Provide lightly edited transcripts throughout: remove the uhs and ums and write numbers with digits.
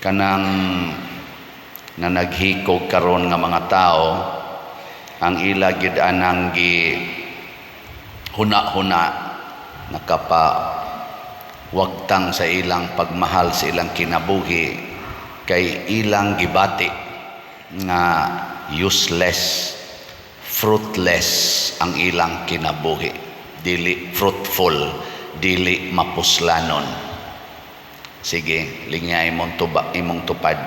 kanang na naghikog karon nga mga tao ang ila gid anang gi huna-huna nakapa wagtang sa ilang pagmahal sa ilang kinabuhi kay ilang gibati nga useless, fruitless ang ilang kinabuhi, dili fruitful, dili mapuslanon. Sige, linya imong tupad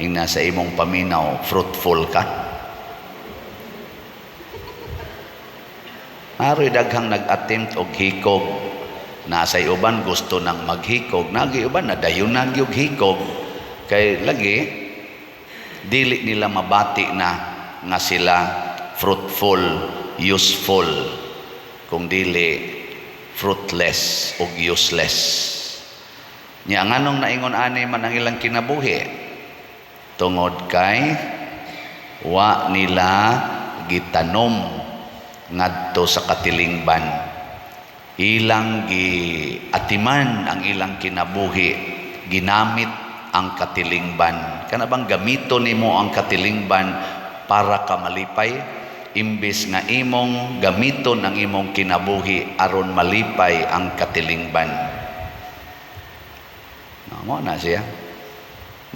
ina sa imong paminaw, fruitful ka. Aroy daghang nag-attempt og hikog, nasay uban gusto nang maghikog, nagi uban nadayunan gyud hikog kay lagi dili nila mabati na nga sila fruitful, useful, kung dili fruitless ug useless. Nya nganong naingon ani man ang ilang kinabuhi tungod kay wa nila gitanom ngadto sa katilingban, ilang giatiman ang ilang kinabuhi, ginamit ang katilingban. Kana bang gamito nimo ang katilingban para ka malipay imbis nga imong gamiton ang imong kinabuhi aron malipay ang katilingban. Mo na siya.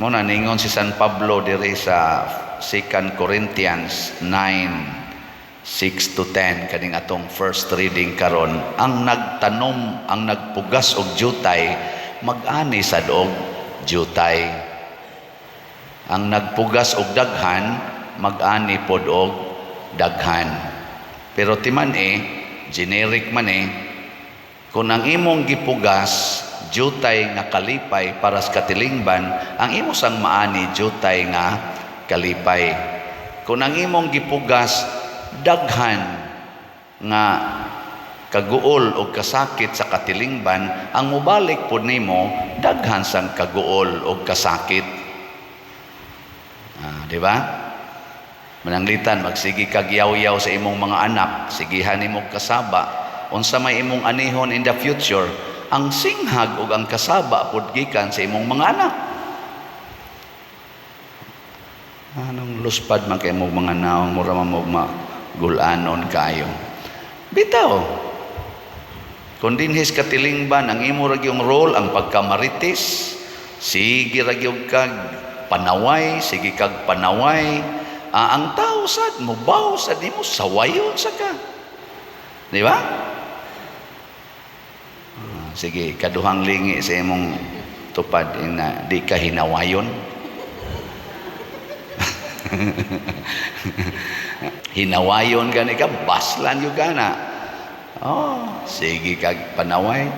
Mo na ningon si San Pablo diri sa 2 Corinthians 9:6-10 kaning atong first reading karon, ang nagtanom, ang nagpugas og jutay mag-ani sad og jutay, ang nagpugas og daghan mag-ani pod og daghan. Pero timan generic man kung ang imong gipugas jutay nga kalipay para sa katilingban, ang imo sang maani jutay nga kalipay. Kung ang imong gipugas daghan nga kaguol o kasakit sa katilingban, ang mubalik po nimo daghan sang kaguol o kasakit. Di ba? Mananglitan, magsigi kag yaw-yaw sa imong mga anak, sigihan nimo kasaba, unsa may imong anihon in the future, ang singhag o ang kasaba pod gikan sa imong mga anak. Anong luspad man kay imong mga naong mura mamog gulanon kayo. Bitaw. Kung dinhis katilingban ang imo ra gyung role ang pagkamarites, sige ra gyud kag panaway, sige kag panaway. Ang tao sad mo baw sad nimo sawayon sa ka. Di ba? Sige, kaduhang lingi sa imong tupad na di ka hinawayon. Hinawayon gani ka, baslan yung gana. Sige kag panaway.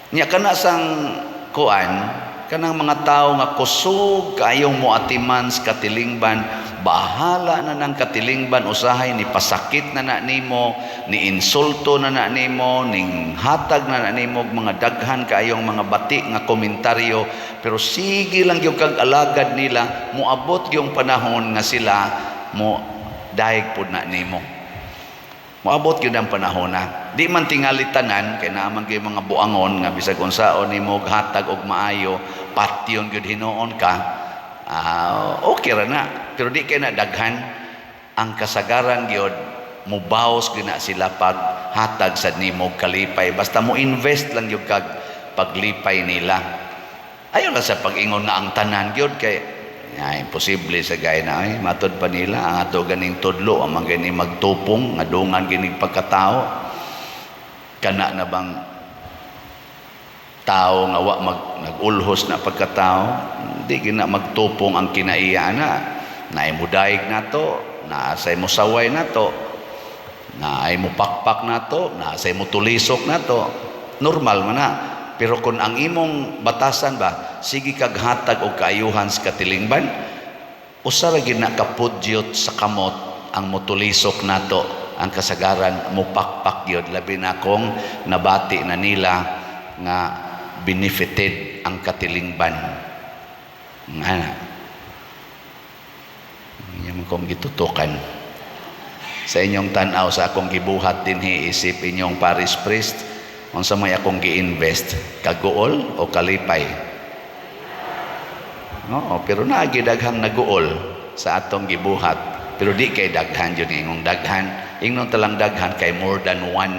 Nya kana sang kuan, kanang mga tao nga kusog kayong moatiman sa katilingban, bahala na ng katilingban, usahay ni pasakit na nimo, ni insulto na nimo, ning hatag na nimo, mga daghan kayong mga bati nga komentaryo, pero sige lang yung kag alagad nila, moabot yung panahon nga sila mo daig pud na nimo. Moabot yun ang panahon na. Di man tingali tanan, kaya naman kayo mga buangon, nga bisag unsaon nimo hatag og maayo, patyon yun hinoon ka, okay ra na. Pero di kayo na daghan, ang kasagaran yun, mubaos gina sila pag hatag sa nimo kalipay. Basta mo invest lang yung kag paglipay nila. Ayaw lang sa pag-ingon nga ang tanan yun, kay imposible sa gaya na matod pa nila ang ato ganing tudlo ang mga ganing magtupong nga dungan ganing pagkatao. Kana na bang tao nga wa nagulhos na pagkatao, di gina magtupong ang kinaiya na ay mudaig nato, na asay mo saway nato, na ay mo pakpak nato, na asay mo tulisok nato, normal man na. Pero kung ang imong batasan ba, sige kag hatag o kaayuhan sa katilingban, usara gina kapudyot sa kamot ang mutulisok nato, ang kasagaran mupakpak yun, labi na kung nabati na nila nga benefited ang katilingban. Nga yan kong gitutukan sa inyong tanaw sa akong gibuhat din isip inyong parish priest, unsa may akong gi-invest, kaguol o kalipay? Oo, pero naagi daghang naguol sa atong gibuhat. Pero di kay daghan yun ingong daghan. Ingnon talang daghan kay more than one.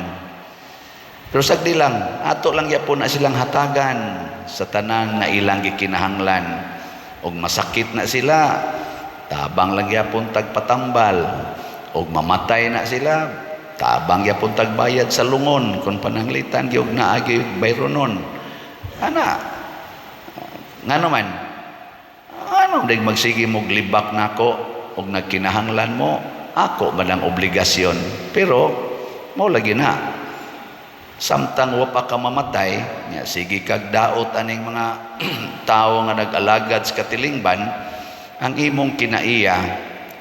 Pero sagdi lang, ato lang yapon na silang hatagan sa tanan nga ilang gikinahanglan. Og masakit na sila, tabang lang yapon tagpatambal. Og mamatay na sila, tabang yapon tagbayad sa lungon kung pananglitan gyud naagi bayronon. Ana, nga naman, ano dahil magsige mong libak na ako o nagkinahanglan mo, ako malang obligasyon. Pero, mo lagi na. Samtang wa pa ka mamatay, sige kag daot aning mga tao nga nag-alagad sa katilingban, ang imong kinaiya,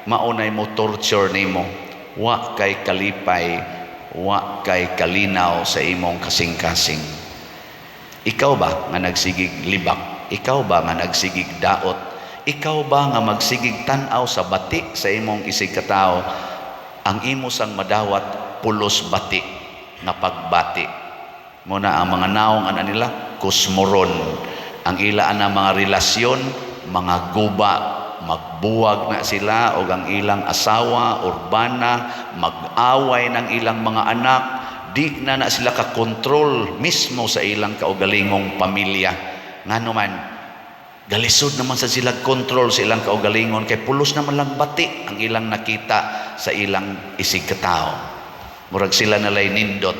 maunay mo torture nimo. Wa kay kalipay, wa kay kalinaw sa imong kasing-kasing. Ikaw ba nga nagsigig libak? Ikaw ba nga nagsigig daot? Ikaw ba nga magsigig tanaw sa bati sa imong isig katao? Ang imo sang madawat pulos bati nga pagbati. Muna ang mga naong ana nila kusmoron. Ang ilaan na mga relasyon, mga guba, magbuwag na sila o ang ilang asawa, urbana, mag-away ng ilang mga anak, di na sila ka-control mismo sa ilang kaugalingong pamilya. Nga naman, galisod naman sa sila control sa ilang kaugalingon kay pulos naman lang bati ang ilang nakita sa ilang isig katao. Murag sila nalay nindot.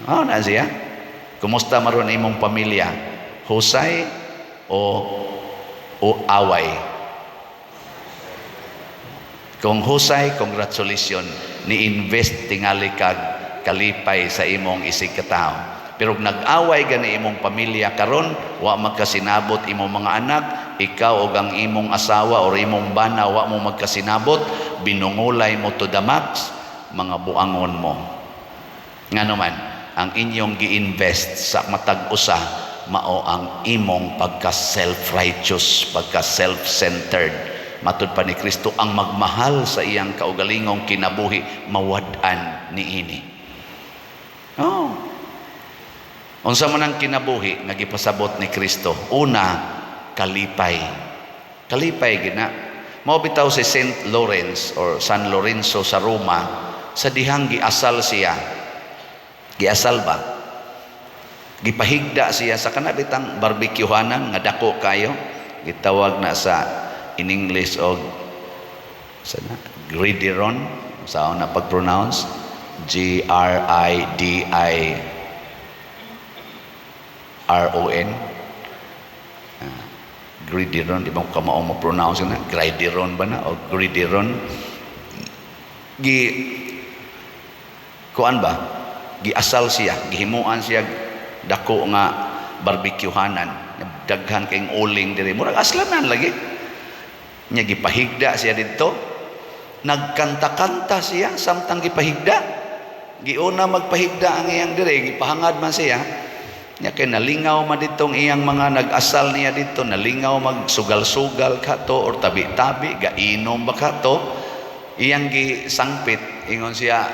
Na siya? Kumusta maron imong pamilya? Husay o away? Kung husay, congratulations. Ni-invest tingali kag kalipay sa imong isig katao. Pero nag-away gani imong pamilya karon, wa magkasinabot imong mga anak, ikaw o ang imong asawa o imong bana wa mo magkasinabot, binungulay mo to the max, mga buangon mo. Nga naman, ang inyong gi-invest sa matag usa mao ang imong pagka self-righteous, pagka self-centered. Matud pa ni Kristo, ang magmahal sa iyang kaugalingong kinabuhi mawad-an niini. Unsa man ang kinabuhi nga gipasabot ni Kristo? Una, kalipay. Kalipay gina. Mao bitaw si Saint Lawrence or San Lorenzo sa Roma, sa dihang giasal siya. Giasal ba? Gipahigda siya sa kanabitang barbecuehanan nga dako kayo. Gitawag na sa in English og gridiron. Sa na pag-pronounce? Gridiron. Gridiron, di ba ko kamao mo pronounce na? Gridiron ba na? O gridiron? Kuan ba? Giasal siya, gihimuan siya dako nga barbecuehanan, daghan kayong uling diri. Murag aslanan lagi. Nya gipahigda siya dito. Nagkanta-kanta siya samtang gipahigda. Giuna magpahigda ang iyang diri, gipahangad man siya. Nya kay nalingaw man ditong iyang mga nag-asal niya dito, nalingaw magsugal-sugal kato or tabi-tabi, gainom ba kato. Iyang gisangpit, ingon siya,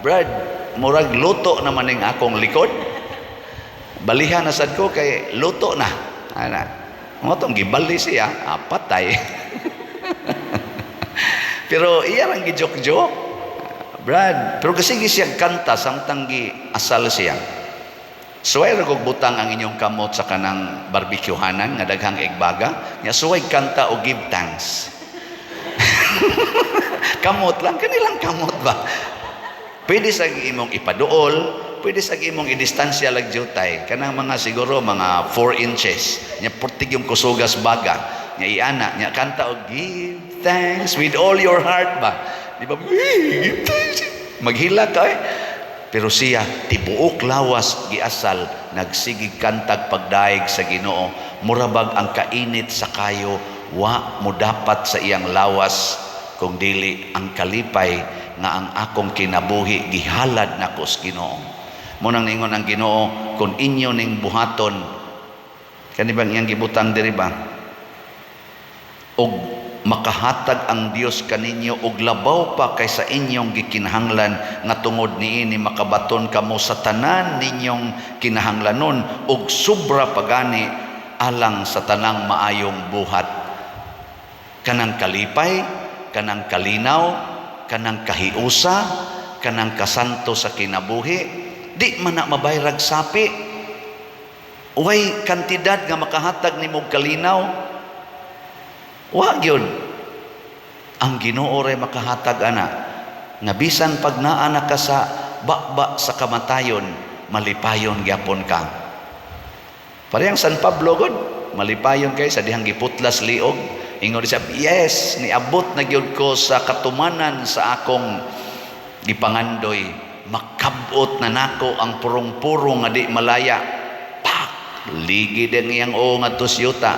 Brad, murag luto naman ning akong likod. Balihan na sad ko kay luto na. Ana, mo tong gibali siya, patay. Pero iya lang gijok-jok. Brad, pero kasi siya kanta samtang giasal siya. Suway ra kog butang ang inyong kamot sa kanang barbecuehanan nga daghang igbaga, nya suway kanta o give thanks. Kamot lang, kanilang kamot ba? Pwede sa imong ipaduol, pwede sa imong idistansya lag jutay. Kanang mga siguro mga 4 inches. Nya portig yung kusugas baga. Nya iana, nya kanta og give thanks with all your heart ba? Di ba? Give thanks. Maghila ka Pero siya tibuok lawas giasal, nagsigig kantag pagdaig sa Ginoo. Murabag ang kainit sa kayo, wa mo dapat sa iyang lawas kung dili ang kalipay nga ang akong kinabuhi gihalad nako sa Ginoo. Munang ningon ang Ginoo, kung inyo ning buhaton, kanibang iyang gibutang diri ba? Og makahatag ang Dios kaninyo og labaw pa kaysa inyong gikinahanglan nga tungod niini makabaton kamo sa tanan ninyong kinahanglanon og sobra pagani alang sa tanang maayong buhat. Kanang kalipay, kanang kalinaw, kanang kahiusa, kanang kasanto sa kinabuhi, di man na mabayrag sapi. Uway kantidad nga makahatag nimong kalinaw. Wa gyud. Ang Ginoo ray makahatag ana nga bisan pag naa na ka sa bakba sa kamatayon, malipayon gyapon ka. Parehang San Pablo gud, malipayon kay sa dihang giputlas liog. Ingon siya, yes, niabot na gyud ko sa katumanan sa akong gipangandoy. Makabot na nako ang purong-purong nga di malaya. Pak! Ligi din iyang o nga tusyuta.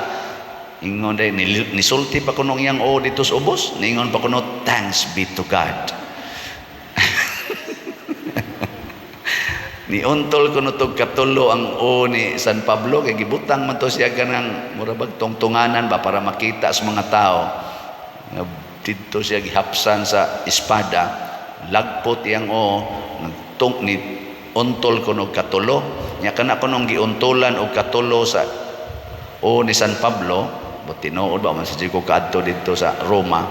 Ingon din, nisulti pa kunong iyang o dito sa ubos. Ningon pa kuno, thanks be to God. Niuntol ko nutog katulo ang o ni San Pablo kay gibutang man to siya kanang murabag tungtunganan ba para makita sa mga tao. Dito siya gihapsan sa espada, lagpot iyang o nagtung ni untol ko og katulo. Nya kana kunong giuntulan og katulo sa o ni San Pablo, tinuod ba man sa ko kadto dito sa Roma.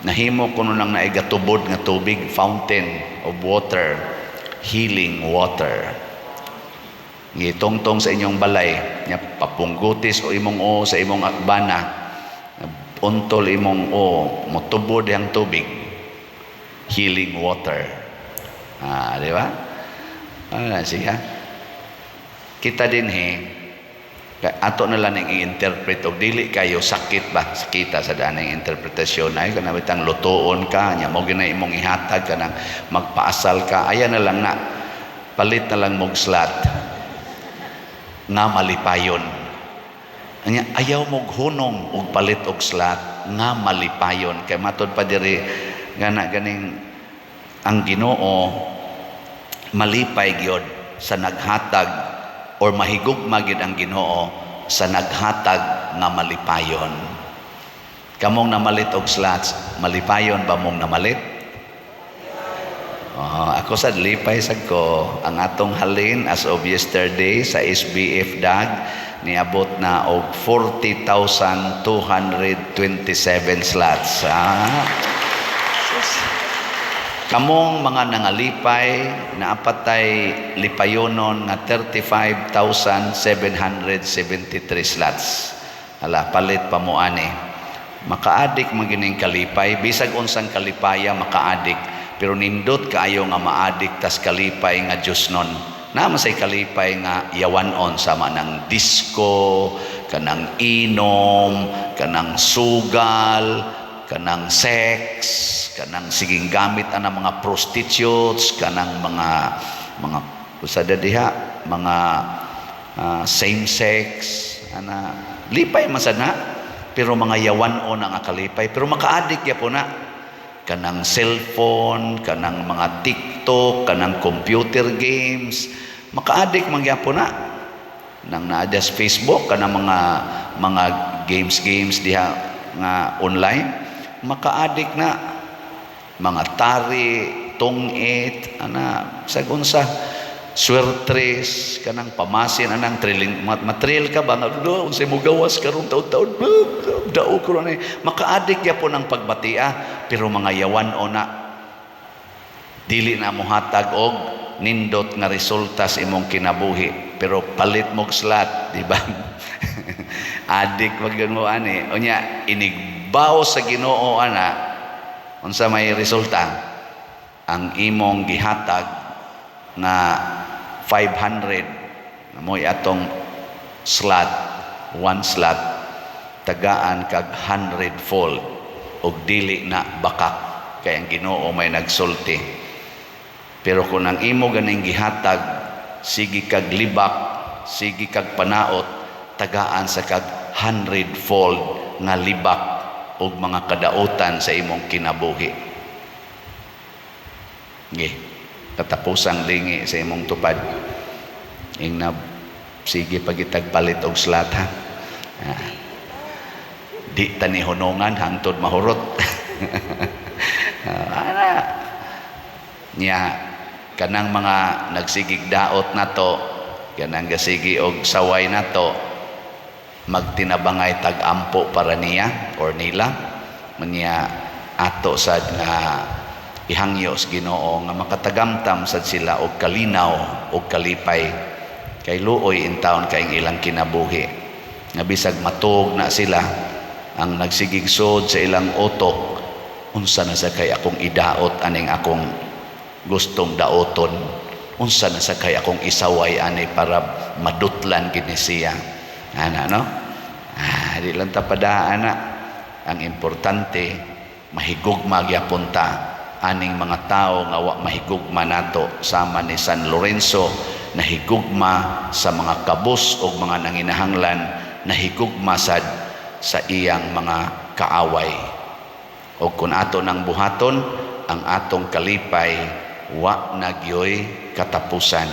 Nahimo kuno nang naigatubod nga tubig, fountain of water. Healing water. Gitongtong sa inyong balay, nya papunggutis o imong o sa imong akbana, untol imong o, motubod ang tubig. Healing water. Di ba? Siya. Kita din ato na lang i-interpret og dili kayo sakit ba sakita sa daning interpretasyon ay kana bitang lutuon ka nya mo ginay imong ihatag kanang magpaasal ka aya na lang na palit na lang mog slat nga malipayon nya ayaw mog hunong og palit og slat nga malipayon kay matud pa diri gana ganing ang Ginoo malipay gyud sa naghatag or mahigugma gid ang Ginoo sa naghatag nga malipayon. Kamong namalit og slots, malipayon ba mong namalit? Ako sad lipay sad ko ang atong halin as of yesterday sa SBF DAG niabot na og 40,227 slots. Kamong mga nangalipay na apatay lipayonon nga 35,773 slots. Ala palit pa mo ani. Makaadik magining kalipay bisag unsang kalipaya makaadik pero nindot kaayo nga maadik tas kalipay nga Diosnon. Naman say kalipay nga yawanon sama ng disco, kanang inom, kanang sugal, kanang sex, kanang siging gamit ana mga prostitutes, kanang mga usada diha mga same sex ana lipay man sad na pero mga yawan-on ang kalipay pero makaadik gyapon na kanang cellphone, kanang mga TikTok, kanang computer games makaadik man gyapon na nang naa sa Facebook kanang mga games diha nga online makaadik na mga tari, tungit, sagun sa swertres, kanang pamasin, anang trilling, matrill ka ba? Unsay mo gawas karong taon-taon, dao ko na makaadik ya po ng pagbatia, pero mga yawan o na, dili na mo hatag og nindot nga resulta sa imong kinabuhi, pero palit mog slat, di ba? Adik wag yun mo ani, o niya, inigbaw sa Ginoo ana, unsa may resulta ang imong gihatag na 500 moy atong slot, one slot tagaan kag 100-fold og dili na bakak kay ang Ginoo may nagsulti. Pero kung ang imo ganing gihatag sige kag libak, sige kag panaot, tagaan sa kag 100-fold nga libak og mga kadautan sa imong kinabuhi. Katapusang lingi sa imong tupad. Ingna sige pagitagpalit og slat ha. Di tani hunungan hangtod mahurot. Nya kanang mga nagsigig daot nato, kanang gasigi og saway nato, magtinabangay tag-ampo para niya or nila manya ato sad nga ihangyo sa Ginoo nga makatagamtam sad sila og kalinaw og kalipay kay luoy in taon kaing ilang kinabuhi nga bisag matug na sila ang nagsigigsod sa ilang utok unsa na sa kay akong idaot aning akong gustong daoton, unsa na sa kay akong isaway ani para madutlan kini siya ana no. Di lang tapadaan na ang importante mahigugma gyapon ta aning mga tao nga wa mahigugma nato sama ni San Lorenzo nahigugma sa mga kabus o mga nanginahanglan nahigugma sad sa iyang mga kaaway o kung ato nang buhaton ang atong kalipay wa nagyoy katapusan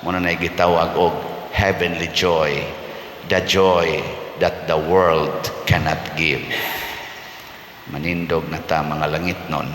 muna na gitawag og heavenly joy, the joy that the world cannot give. Manindog na ta mga langit nun.